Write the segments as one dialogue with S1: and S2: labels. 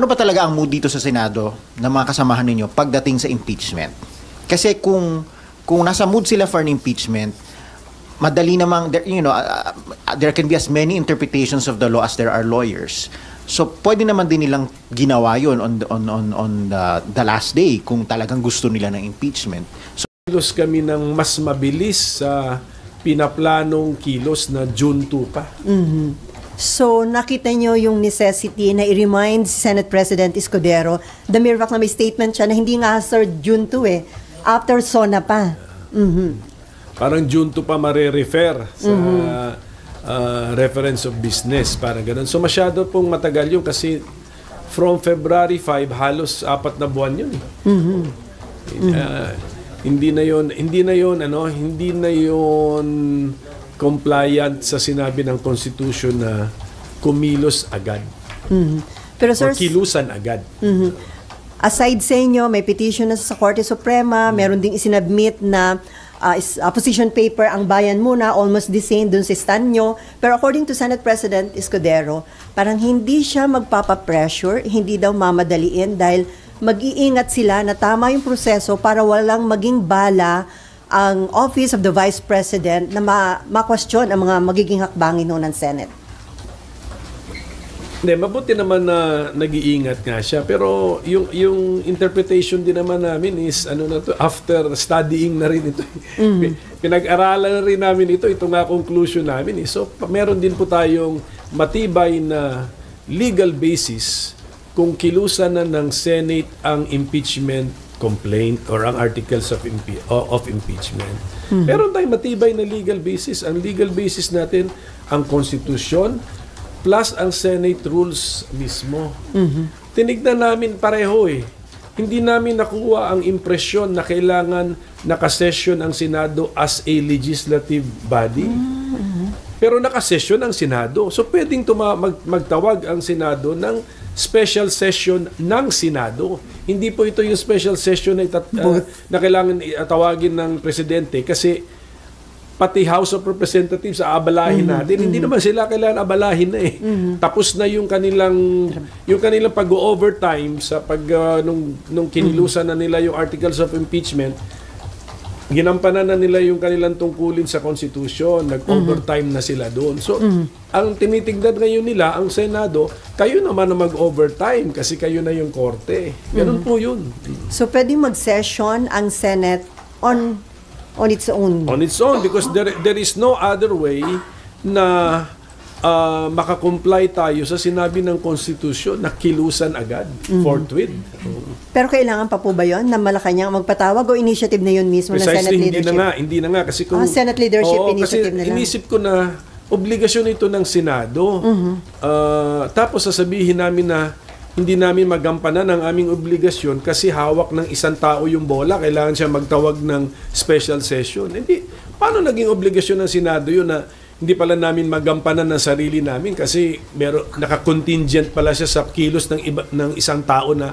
S1: Ano ba talaga ang mood dito sa Senado ng mga kasamahan ninyo pagdating sa impeachment? Kasi kung nasa mood sila for an impeachment, madali namang, there can be as many interpretations of the law as there are lawyers. So, pwede naman din nilang ginawa yun on the last day kung talagang gusto nila ng impeachment. So,
S2: kilos kami ng mas mabilis sa pinaplanong kilos na June 2 pa.
S3: So, nakita nyo yung necessity na i-remind si Senate President Escudero, the mere fact na may statement siya na hindi nga Sir June 2 after SONA pa.
S2: Parang June 2 pa mare-refer sa reference of business, parang ganun. So masyado pong matagal yun kasi from February 5, halos 4 na buwan yun. Hindi na yun compliant sa sinabi ng Constitution na kumilos agad.
S3: Pero sir,
S2: or kilusan agad.
S3: aside sa inyo, may petition na sa Korte Suprema, meron ding isinabmit na position paper ang bayan muna, almost the same dun sa stand nyo. Pero according to Senate President Escudero, parang hindi siya magpapapressure, hindi daw mamadaliin dahil mag-iingat sila na tama yung proseso para walang maging bala ang Office of the Vice President na ma-question ang mga magiging hakbangin ng Senate.
S2: Hindi, mabuti naman na nag-iingat nga siya. Pero yung interpretation din naman namin is, after studying na rin ito. Pinag-aralan na rin namin ito. Ito nga conclusion namin. So, meron din po tayong matibay na legal basis kung kilusan na ng Senate ang impeachment complaint or ang articles of impeachment. Meron tayong matibay na legal basis. Ang legal basis natin, ang konstitusyon, plus ang Senate rules mismo. Tinignan namin pareho Hindi namin nakuha ang impresyon na kailangan nakasession ang Senado as a legislative body. Pero nakasession ang Senado. So pwedeng magtawag ang Senado ng special session ng Senado. Hindi po ito yung special session na kailangan tawagin ng Presidente kasi pati House of Representatives aabalahin natin. Hindi naman sila kailangan abalahin na Tapos na yung kanilang pag-overtime sa nung kinilusan na nila yung articles of impeachment. Ginampanan na nila yung kanilang tungkulin sa Constitution. Nag-overtime na sila doon. So, ang tinitignan ngayon nila, ang Senado, kayo naman na mag-overtime kasi kayo na yung korte. Ganun po yun.
S3: So, pwedeng mag-session ang Senate on its own.
S2: On its own, because there is no other way na makakomply tayo sa sinabi ng Constitution na kilusan agad, forthwith.
S3: Pero kailangan pa po ba yun na Malacanang magpatawag o initiative na yun mismo ng Senate leadership?
S2: Hindi na nga. Kasi kung,
S3: Senate leadership initiative
S2: kasi
S3: na lang.
S2: inisip ko na obligasyon ito ng Senado. Tapos sasabihin namin na hindi namin magampanan ang aming obligasyon kasi hawak ng isang tao yung bola. Kailangan siya magtawag ng special session. Hindi. Paano naging obligasyon ng Senado yun na hindi pala namin magampanan ng sarili namin kasi naka-contingent pala siya sa kilos ng isang tao na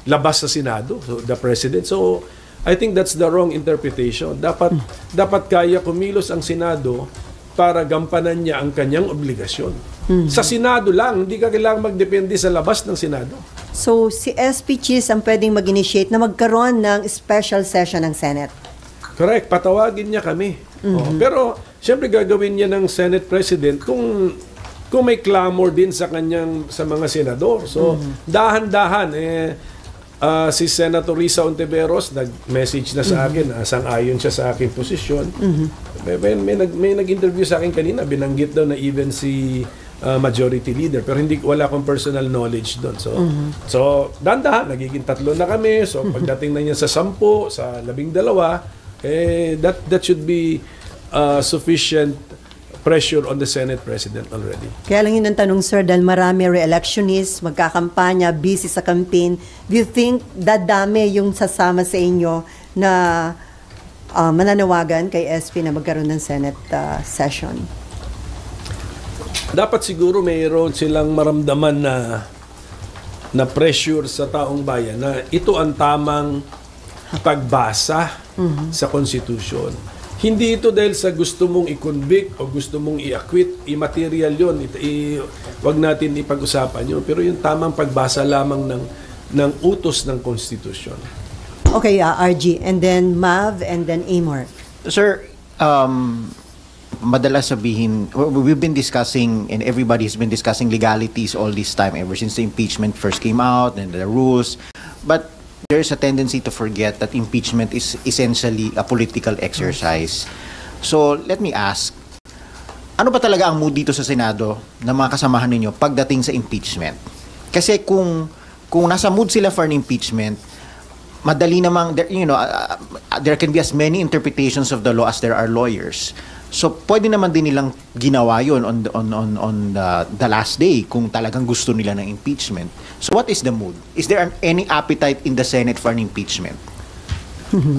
S2: labas sa Senado, so the President. So, I think that's the wrong interpretation. Dapat kaya kumilos ang Senado para gampanan niya ang kanyang obligasyon. Sa Senado lang, hindi ka kailangang magdepende sa labas ng Senado.
S3: So, si SP Cheese ang pwedeng mag-initiate na magkaroon ng special session ng Senate.
S2: Correct. Patawagin niya kami. Pero, siyempre gagawin niya ng Senate President kung may clamor din sa mga senador. So, dahan-dahan, si Senator Risa Ontiveros nag-message na sa akin, sang-ayon siya sa aking posisyon. May nag-interview sa akin kanina, binanggit daw na even si majority leader, pero wala akong personal knowledge doon. So dahan-dahan, nagiging 3 na kami. So pagdating na niya sa 10, sa 12, that should be sufficient pressure on the Senate President already.
S3: Kaya lang yun ang tanong, sir, dahil marami re-electionists, magkakampanya, busy sa campaign. Do you think dadami yung sasama sa inyo na mananawagan kay SP na magkaroon ng Senate session?
S2: Dapat siguro mayroon silang maramdaman na pressure sa taong bayan na ito ang tamang pagbasa sa Constitution. Hindi ito dahil sa gusto mong i-convict o gusto mong i-acquit, immaterial yun. Wag natin ipag-usapan yun. Pero yung tamang pagbasa lamang ng utos ng konstitusyon.
S3: Okay, RG, and then Mav, and then Amor.
S1: Sir, madalas sabihin, we've been discussing and everybody's been discussing legalities all this time ever since the impeachment first came out and the rules. But there's a tendency to forget that impeachment is essentially a political exercise. So let me ask, ano ba talaga ang mood dito sa Senado ng mga kasamahan ninyo pagdating sa impeachment? Kasi kung nasa mood sila for an impeachment, madali namang there can be as many interpretations of the law as there are lawyers. So pwede naman din nilang ginawa yun on the last day kung talagang gusto nila ng impeachment. So what is the mood? Is there any appetite in the Senate for an impeachment?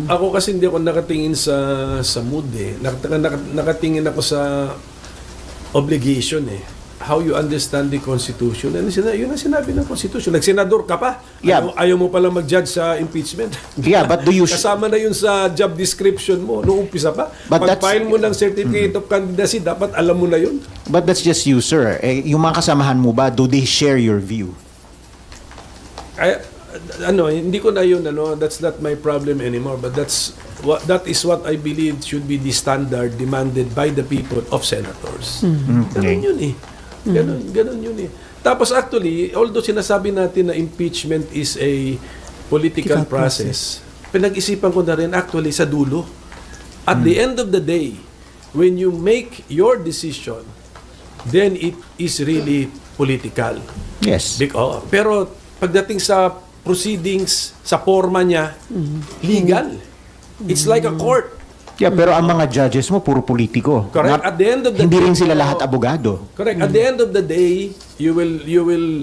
S2: Ako kasi hindi ako nakatingin sa mood eh. Nakatingin ako sa obligation eh. How you understand the Constitution. And yun ang sinabi ng Constitution. Nagsenador ka pa.
S1: Yeah.
S2: Ayaw mo palang mag-judge sa impeachment.
S1: Yeah, but do you...
S2: Kasama na yun sa job description mo. Noong umpisa pa.
S1: But
S2: Pag-file mo ng certificate of candidacy, dapat alam mo na yun.
S1: But that's just you, sir. Yung mga kasamahan mo ba, do they share your view?
S2: Hindi ko na yun, that's not my problem anymore. But that is what I believe should be the standard demanded by the people of senators. Ganun yun eh. Ganun yun eh. Tapos actually, although sinasabi natin na impeachment is a political process, pinag-isipan ko na rin actually sa dulo. At the end of the day, when you make your decision, then it is really political.
S1: Yes.
S2: Pero pagdating sa proceedings, sa forma niya, legal. It's like a court.
S1: Yeah, pero ang mga judges mo, puro politiko.
S2: Correct. At the end of the
S1: hindi
S2: day,
S1: rin sila lahat abogado.
S2: Correct. At the end of the day, you will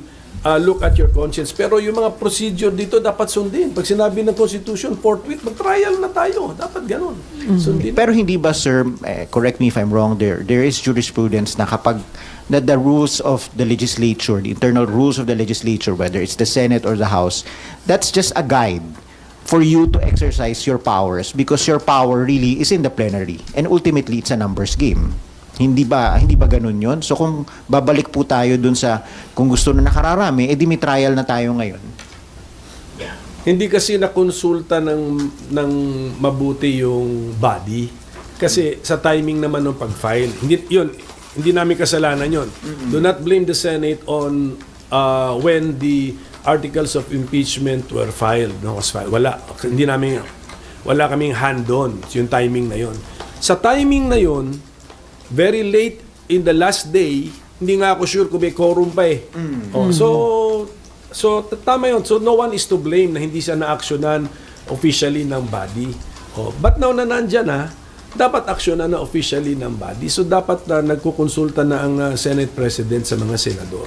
S2: look at your conscience. Pero yung mga procedure dito dapat sundin. Pag sinabi ng Constitution, forthwith, mag-trial na tayo. Dapat ganun. Sundin.
S1: Pero hindi ba, sir, correct me if I'm wrong, there is jurisprudence na kapag the rules of the legislature, the internal rules of the legislature, whether it's the Senate or the House, that's just a guide for you to exercise your powers because your power really is in the plenary and ultimately it's a numbers game. Hindi ba ganun yon? So kung babalik po tayo dun sa kung gusto na nakararami, edi may trial na tayo ngayon.
S2: Hindi kasi nakonsulta ng mabuti yung body kasi sa timing naman ng pag-file. Hindi namin kasalanan yon. Do not blame the Senate on when the articles of impeachment were filed. Wala kaming hand doon. Yung timing na yon. Sa timing na yon, very late in the last day, hindi nga ako sure kung may quorum pa eh. So tama yun. So no one is to blame na hindi siya na-actionan officially ng body. But now na nandyan na, dapat aksyonan na officially ng body. So dapat nagkukonsulta na ang Senate President sa mga senador.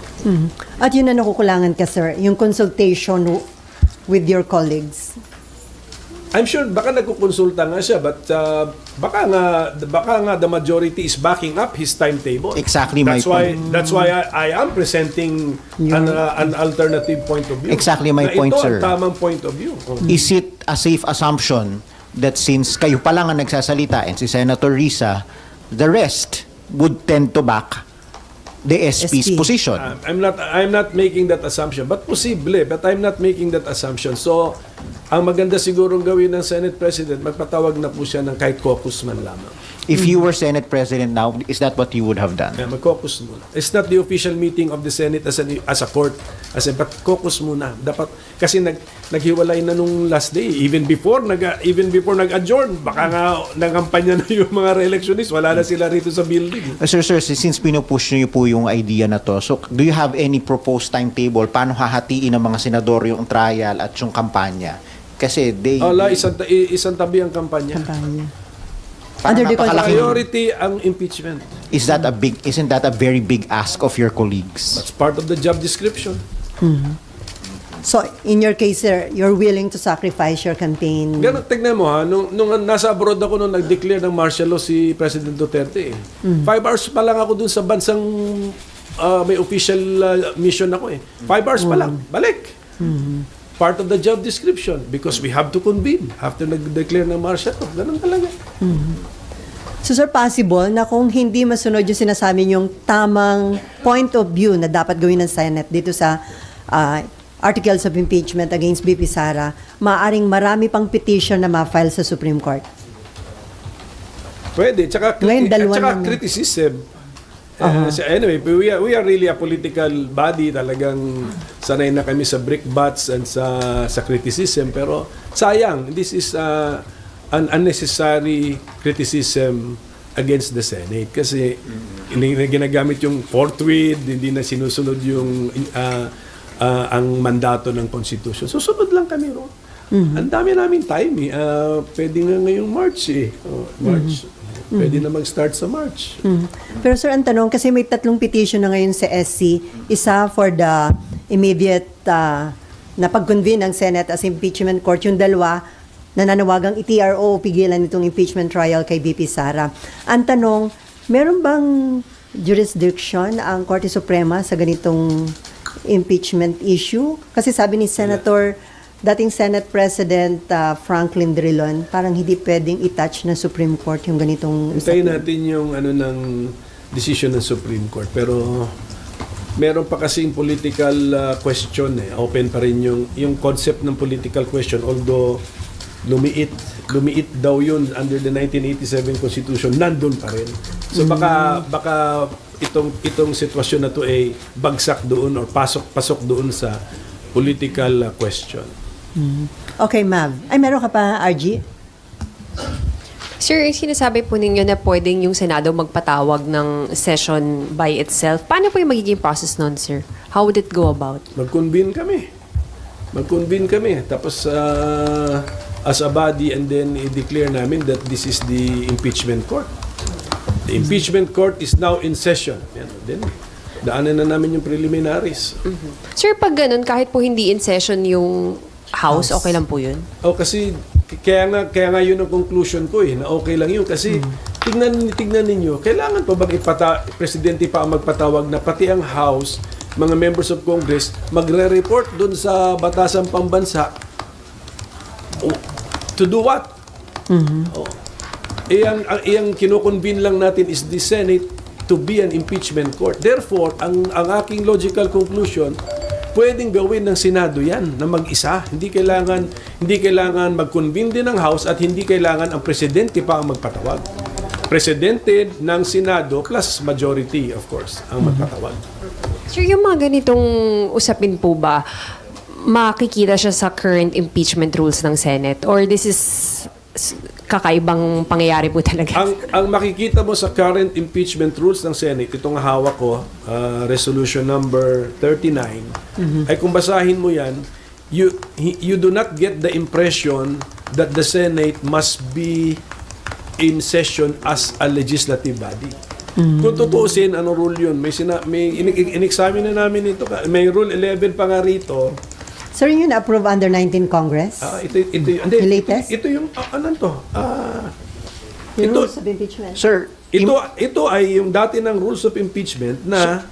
S3: At yun na nakukulangan ka, sir, yung consultation with your colleagues.
S2: I'm sure baka nagkukonsulta nga siya but baka nga the majority is backing up his timetable.
S1: Exactly my point.
S2: That's why I am presenting an alternative point of view.
S1: Exactly my point, sir.
S2: Ito ang tamang point of view.
S1: Is it a safe assumption that since kayo pa lang ang nagsasalita and si Senator Risa, the rest would tend to back the SP's position?
S2: I'm not making that assumption, but I'm not making that assumption. So, ang maganda sigurong gawin ng Senate President, magpatawag na po siya ng kahit caucus man lamang.
S1: If you were Senate President now, is that what you would have done?
S2: Mag-caucus muna. It's not the official meeting of the Senate as a court. But caucus muna. Dapat, kasi naghiwalay na nung last day. Even before nag-adjourn, baka nga nangampanya na yung mga re-electionists. Wala na sila rito sa building.
S1: Sir, since pinupush niyo po yung idea na to, so do you have any proposed timetable? Paano hahatiin ng mga senador yung trial at yung kampanya? Kasi
S2: isang tabi ang kampanya.
S3: Under the
S2: priority ang impeachment.
S1: Isn't that a very big ask of your colleagues?
S2: That's part of the job description.
S3: So, in your case, sir, you're willing to sacrifice your campaign?
S2: Ganun, tignan mo ha, nung nasa abroad ako nung nag-declare ng martial law si President Duterte. 5 hours pa lang ako dun sa bansang may official mission ako eh. 5 hours pa lang, balik. Part of the job description because we have to convene after nag-declare ng martial law. Ganun talaga.
S3: So sir, possible na kung hindi masunod yung sinasabi yung tamang point of view na dapat gawin ng Senate dito sa articles of impeachment against BP Sara, maaaring marami pang petition na ma-file sa Supreme Court?
S2: Pwede. Tsaka,
S3: Ngayon, dalawa
S2: tsaka
S3: naman.
S2: criticism. Anyway, we are really a political body. Talagang sanay na kami sa brickbats and sa criticism. Pero sayang, this is an unnecessary criticism against the Senate. Kasi ginagamit yung forthwith, hindi na sinusunod yung ang mandato ng Constitution. Susunod lang kami ron. Ang dami namin time. Pwede nga ngayong March March. Pwede na mag-start sa March.
S3: Pero sir, ang tanong, kasi may 3 petition na ngayon sa SC. Isa for the immediate na pag-convene ng Senate as impeachment court. Yung 2, nananawagang i-TRO pigilan itong impeachment trial kay BP Sara. Ang tanong, meron bang jurisdiction ang Korte Suprema sa ganitong impeachment issue? Kasi sabi ni Senator, dating Senate President Franklin Drilon, parang hindi pwedeng i-touch ng Supreme Court yung ganitong
S2: Hintayin natin yung ng decision ng Supreme Court. Pero meron pa kasing political question Open pa rin yung concept ng political question, although lumiit daw yun under the 1987 Constitution, nandun pa rin. So baka itong sitwasyon na to ay bagsak doon or pasok doon sa political question.
S3: Okay, Mav. Ay, meron ka pa, RG?
S4: Sir, sinasabi po ninyo na pwedeng yung Senado magpatawag ng session by itself. Paano po yung magiging process nun, sir? How would it go about?
S2: Mag-convene kami. Tapos as a body, and then i-declare namin that this is the impeachment court. The impeachment court is now in session. Yan. Then daanan na namin yung preliminaries.
S4: Sir, pag ganun, kahit po hindi in session yung House, okay lang po yun?
S2: Kasi kaya nga yun ang conclusion ko na okay lang yun kasi tignan ninyo, kailangan pa bang presidente pa ang magpatawag na pati ang House, mga members of Congress magre-report dun sa batasang pambansa to do what? Ang kinoconvene lang natin is the Senate to be an impeachment court. Therefore, ang aking logical conclusion, pwedeng gawin ng Senado yan na mag-isa. Hindi kailangan mag-convene din ng House at hindi kailangan ang presidente pa ang magpatawag. Presidente ng Senado plus majority, of course, ang magpatawag.
S4: Sir, yung mga ganitong usapin po ba, makikita siya sa current impeachment rules ng Senate? Or this is kakaibang pangyayari po talaga?
S2: Ang makikita mo sa current impeachment rules ng Senate, itong hawak ko, resolution number 39, ay kung basahin mo yan, you do not get the impression that the Senate must be in session as a legislative body. Kung tutuusin, ano rule yun? May in-examine na namin ito. May rule 11 pa nga rito.
S3: Sir, yun approve under 19 Congress?
S2: Ito
S3: latest?
S2: Ito yung, ano to?
S3: Yung rules of impeachment?
S1: Sir,
S2: Ito ay yung dati ng rules of impeachment na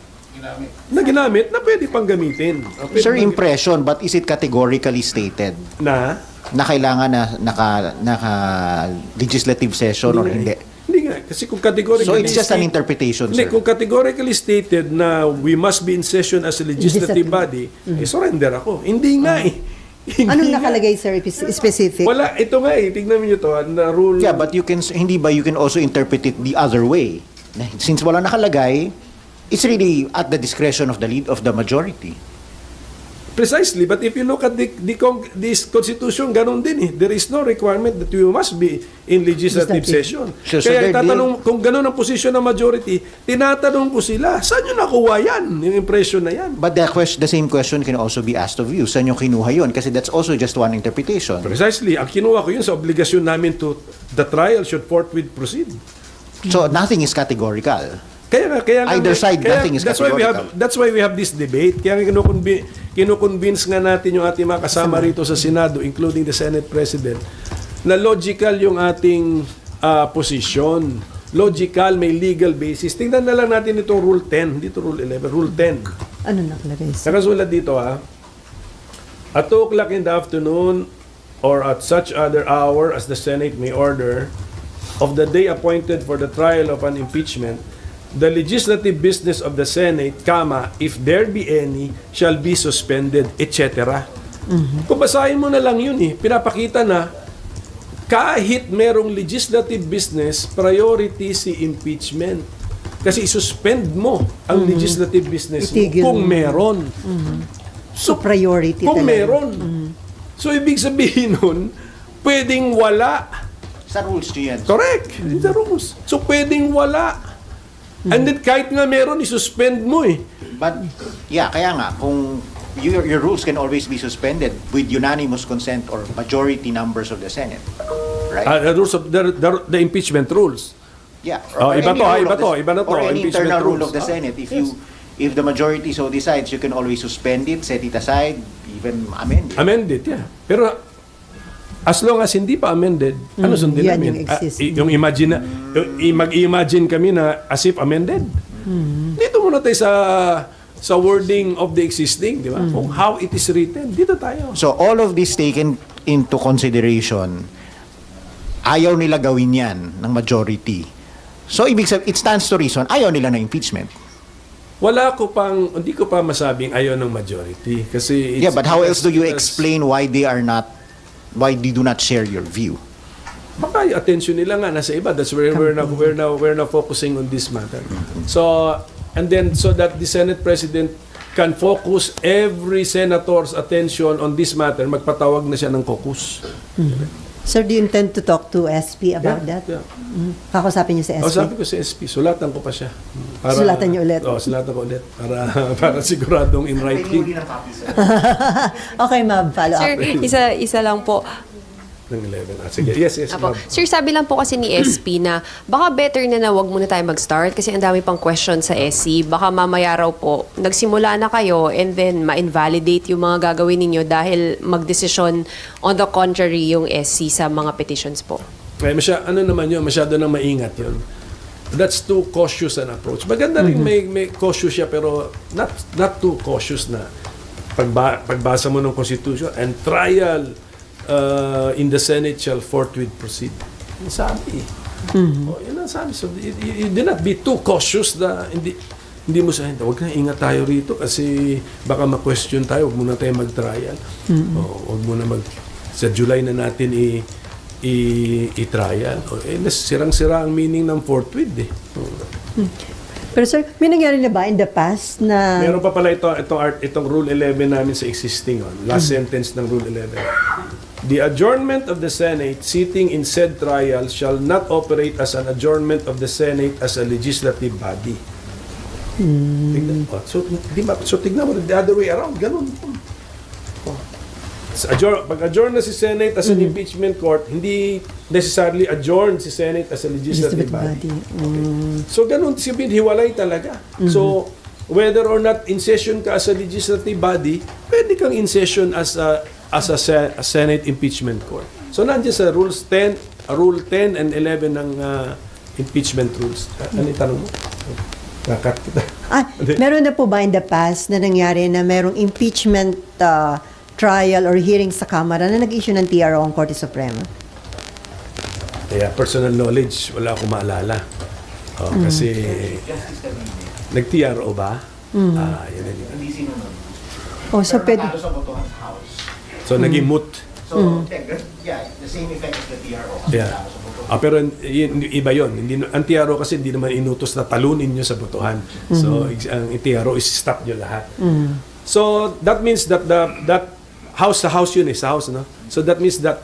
S2: ginamit na pwede pang gamitin.
S1: sir, impression, but is it categorically stated
S2: Na
S1: kailangan naka legislative session or hindi?
S2: Hindi nga. Kasi kung categorically
S1: So it's just an interpretation,
S2: Hindi,
S1: sir.
S2: kung categorically stated na we must be in session as a legislative body, surrender ako. Hindi nga Hindi
S3: Anong
S2: nga.
S3: nakalagay, sir, specific?
S2: Wala, ito nga tignan niyo to, na rule.
S1: Yeah, but you can you can also interpret it the other way. Since wala nakalagay, it's really at the discretion of the lead of the majority.
S2: Precisely, but if you look at this constitution, ganun din There is no requirement that you must be in legislative session.
S1: So
S2: Kaya tatanong, kung ganun ang position ng majority, tinatanong ko sila, saan nyo nakuha yan? Yung impression na yan.
S1: But the same question can also be asked of you. Saan yung kinuha yun? Kasi that's also just one interpretation.
S2: Precisely, ang kinuha ko yun sa obligasyon namin to the trial should forthwith proceed.
S1: So nothing is categorical.
S2: Kaya
S1: Either side, nothing is
S2: that's why we have this debate. Kaya kinukonvince nga natin yung ating mga kasama rito sa Senado, including the Senate President, na logical yung ating position. Logical, may legal basis. Tingnan na lang natin itong Rule 10, dito Rule 11, Rule 10.
S3: Ano nakalagay, sir?
S2: Nakasulat dito at 2 o'clock in the afternoon or at such other hour as the Senate may order, of the day appointed for the trial of an impeachment, the legislative business of the Senate, if there be any, shall be suspended, etc. Kung basahin mo na lang yun pinapakita na kahit merong legislative business, priority si impeachment. Kasi isuspend mo ang legislative business mo
S3: Itigil
S2: kung
S3: mo.
S2: meron.
S3: So, priority
S2: Kung
S3: talaga.
S2: meron. So, ibig sabihin nun, pwedeng wala.
S1: Sa rules nyo yan.
S2: Correct. The rules. So, pwedeng wala. And then, kahit nga meron, isuspend mo
S1: But, yeah, kaya nga, kung your rules can always be suspended with unanimous consent or majority numbers of the Senate. Right?
S2: The rules of the impeachment rules.
S1: Yeah.
S2: Oh,
S1: Or
S2: iba
S1: any
S2: to,
S1: rule
S2: iba
S1: of
S2: to,
S1: the-
S2: iba na to,
S1: Or any
S2: impeachment
S1: internal rule
S2: rules.
S1: of the Senate. If the majority so decides, you can always suspend it, set it aside, even amend it.
S2: Amended, yeah. Pero, as long as hindi pa amended, ano sundin
S3: yan
S2: namin?
S3: yung existing.
S2: Yung imagine na, mag-imagine kami na as if amended. Dito muna tayo sa wording of the existing, di ba? Kung how it is written, dito tayo.
S1: So all of this taken into consideration, ayaw nila gawin yan ng majority. So ibig sabihin, it stands to reason, ayaw nila ng impeachment.
S2: Hindi ko pa masabing ayaw ng majority. Kasi
S1: Yeah, but how else do you
S2: it's-
S1: explain why they do not share your view?
S2: Baka yung attention nila nga nasa iba. That's where we're now focusing on this matter. So, and then so that the Senate President can focus every senator's attention on this matter, magpatawag na siya ng caucus.
S3: Sir, do you intend to talk to SP about that?
S2: Yeah.
S3: Kakausapin niyo si SP?
S2: Sabi ko sa SP, sulatan ko pa siya.
S3: Sulatan niyo ulit?
S2: Sulatan ko ulit. Para siguradong in writing.
S3: Okay, ma'am. Follow up.
S4: Sir, isa lang po.
S2: Ng 11. Sige. Yes,
S4: Apo.
S2: ma'am.
S4: Sir, sabi lang po kasi ni SP na baka better na wag muna tayo mag-start kasi ang dami pang question sa SC. Baka mamaya raw po, nagsimula na kayo and then ma-invalidate yung mga gagawin ninyo dahil mag-desisyon on the contrary yung SC sa mga petitions po.
S2: Masyado nang maingat yun. That's too cautious an approach. Maganda rin may cautious siya pero not too cautious na pagbasa mo ng Constitution and trial in the Senate shall forthwith proceed. Yan sabi. Yan ang sabi. So, you do not be too cautious na hindi mo sabihin, huwag na ingat tayo rito kasi baka ma-question tayo, huwag muna tayo mag-trial. Huwag muna sa July na natin i-trial. Sirang-sira ang meaning ng forthwith
S3: Pero sir, may nangyari na ba in the past na...
S2: Meron pa pala itong Rule 11 namin sa existing last sentence ng Rule 11. The adjournment of the Senate sitting in said trial shall not operate as an adjournment of the Senate as a legislative body. Tignan mo. So tignan mo, the other way around, ganun. Pag-adjourn na si Senate as an impeachment court, hindi necessarily adjourn si Senate as a legislative body. So ganun, hiwalay talaga. So whether or not in session ka as a legislative body, pwede kang in session as a Senate impeachment court. So nandiyan sa Rule 10 and 11 ng impeachment rules. Ano yung tanong mo? Nakat kita.
S3: Meron na po ba in the past na nangyari na merong impeachment trial or hearing sa Kamara na nag-issue ng TRO ang Korte Suprema?
S2: Kaya personal knowledge, wala akong maalala. Kasi nag-TRO ba? Yan na yun.
S3: So pwede...
S2: So, naging moot.
S1: So, yeah, the same effect as the TRO.
S2: Yeah. Pero iba yun. Ang TRO kasi hindi naman inutos na talunin nyo sa botohan. So, ang TRO is stop nyo lahat. So, that means that that house, sa house yun sa house, no? So, that means that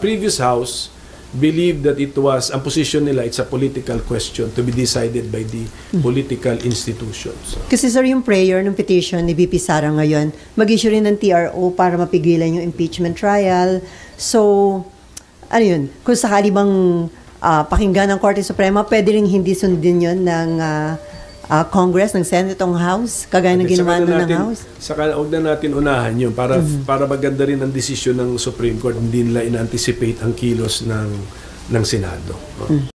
S2: previous house believed that it was, ang position nila, it's a political question to be decided by the political institutions.
S3: Kasi sir, yung prayer ng petition ni VP Sara ngayon, mag-issue rin ng TRO para mapigilan yung impeachment trial. So, ano yun? Kung sakali bang pakinggan ng Korte Suprema, pwede rin hindi sundin yun ng Congress, ng Senate, ng House, kagaya ng ginawa ng House?
S2: Saka huwag na natin unahan yun para maganda rin ang desisyon ng Supreme Court, hindi nila ina-anticipate ang kilos ng Senado.